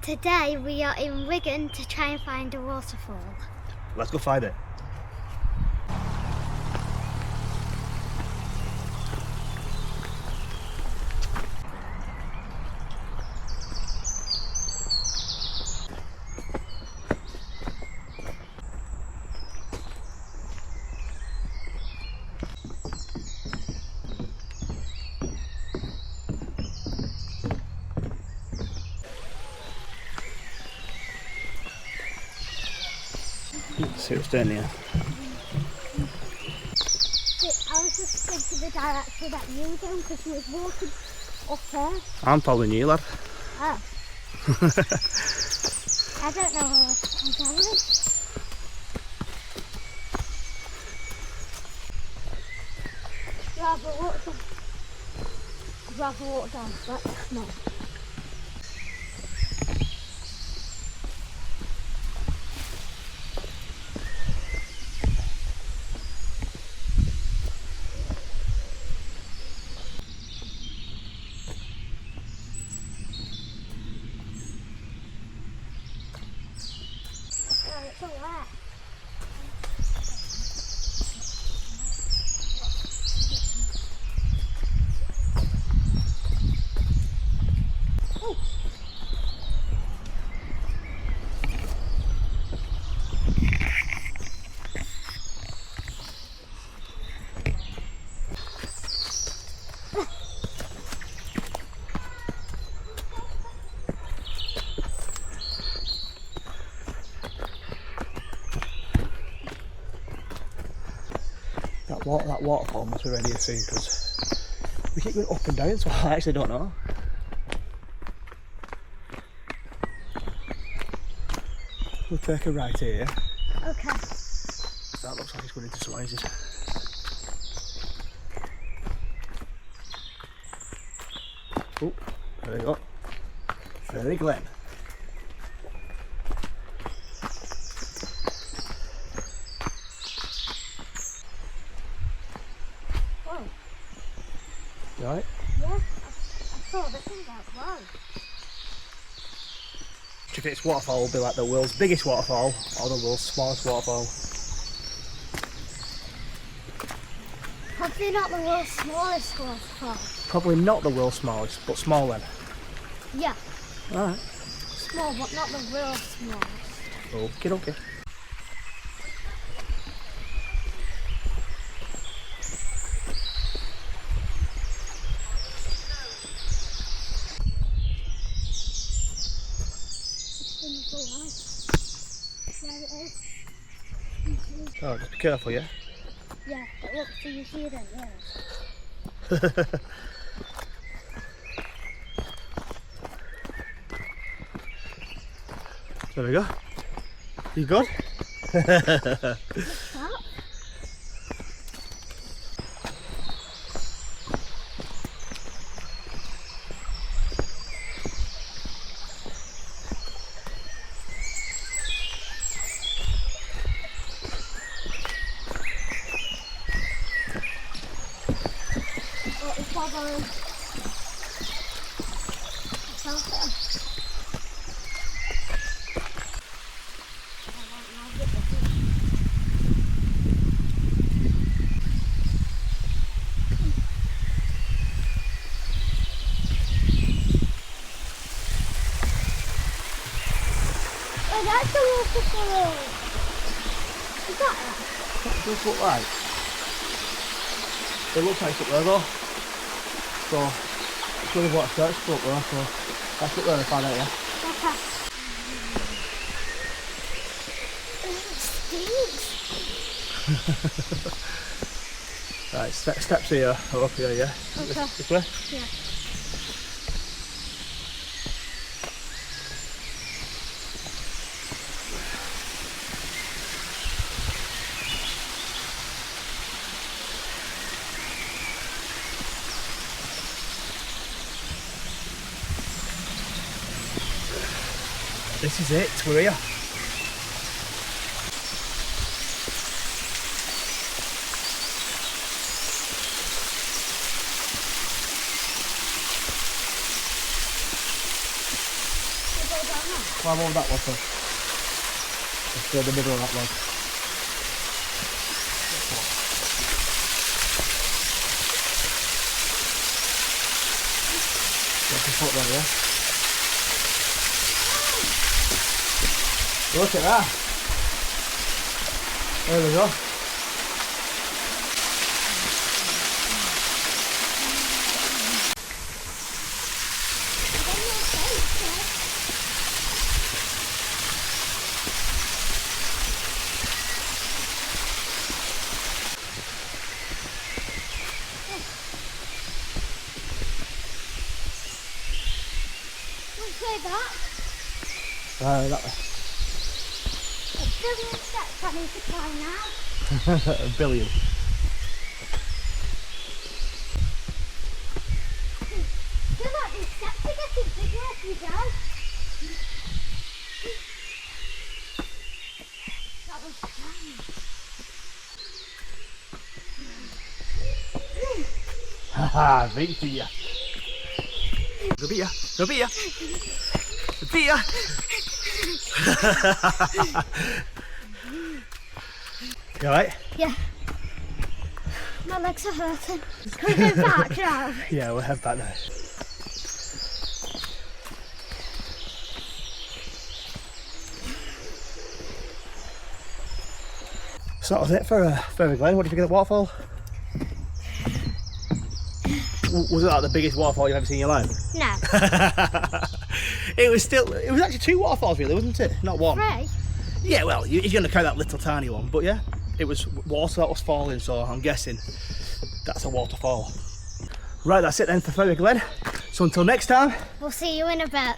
Today we are in Wigan to try and find a waterfall. Let's go find it. Let's see what's down here. I was just thinking the direction that you were going because you was walking up there. I'm following you, lad. Oh. I don't know where I'm going. Rather walk down, but no. It's all wet. Oh. That waterfall must be ready soon because we keep going up and down, so I actually don't know. We'll take a right here. Okay. That looks like it's going into some houses. Oh, there we go. Fairly Glen. You alright? Yeah, I saw the thing out wow. Do you think this waterfall will be like the world's biggest waterfall or the world's smallest waterfall? Probably not the world's smallest waterfall. Probably not the world's smallest, but small then. Yeah, Alright. small but not the world's smallest. Okay, okay. There it is. Oh, just be careful, yeah? Yeah, but look, so you see it in there. There we go. You good? That? Oh, it's following. It's out there. Oh, that's the waterfall. Is that it? What does it look like? It looks like it's up there though. So, it's really what I searched for up there, so that's up there and find out, yeah? Okay. It stinks. Right, steps here, or up here, yeah? Okay. This way? Yeah. This is it, we're here. go down Climb over that one first. Let's go in the middle of that one. Get your foot there, yeah? Look at that. There we go. That. That way. It's 1,000,000 steps I need to climb now. A billion. I feel like these steps are getting bigger as you go. That was fun. Haha, beat for you. Go beat ya. Go beat ya. Beat ya. You alright? Yeah. My legs are hurting. Can we go back now? Yeah, we'll head back now. So that was it for Glen. What did you think of the waterfall? Was it like the biggest waterfall you've ever seen in your life? No. It was actually 2 waterfalls really, wasn't it? Not 1. 3? Yeah, well, if you're going to count that little tiny one, but yeah, it was water that was falling, so I'm guessing that's a waterfall. Right, that's it then for Ferry Glen. So until next time, We'll see you in a bit.